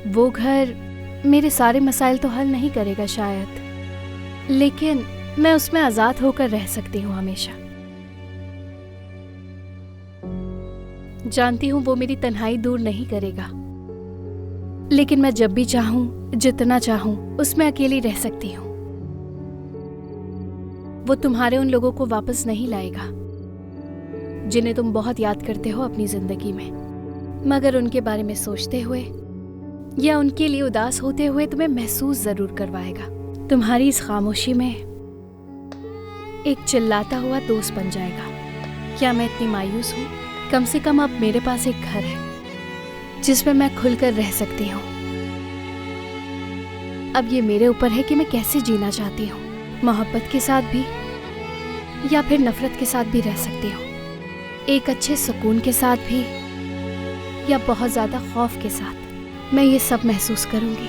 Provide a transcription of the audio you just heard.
वो घर मेरे सारे मसाइल तो हल नहीं करेगा शायद, लेकिन मैं उसमें आज़ाद होकर रह सकती हूँ हमेशा। जानती हूँ वो मेरी तन्हाई दूर नहीं करेगा, लेकिन मैं जब भी चाहूँ, जितना चाहूँ, उसमें अकेली रह सकती हूँ। वो तुम्हारे उन लोगों को वापस नहीं लाएगा जिन्हें तुम बहुत याद करते हो अपनी जिंदगी में, मगर उनके बारे में सोचते हुए या उनके लिए उदास होते हुए तुम्हें महसूस जरूर करवाएगा। तुम्हारी इस खामोशी में एक चिल्लाता हुआ दोस्त बन जाएगा। क्या मैं इतनी मायूस हूँ? कम से कम अब मेरे पास एक घर है जिसमें मैं खुलकर रह सकती हूँ। अब ये मेरे ऊपर है कि मैं कैसे जीना चाहती हूँ, मोहब्बत के साथ भी या फिर नफरत के साथ भी रह सकती हूँ, एक अच्छे सुकून के साथ भी या बहुत ज़्यादा खौफ के साथ। मैं ये सब महसूस करूँगी।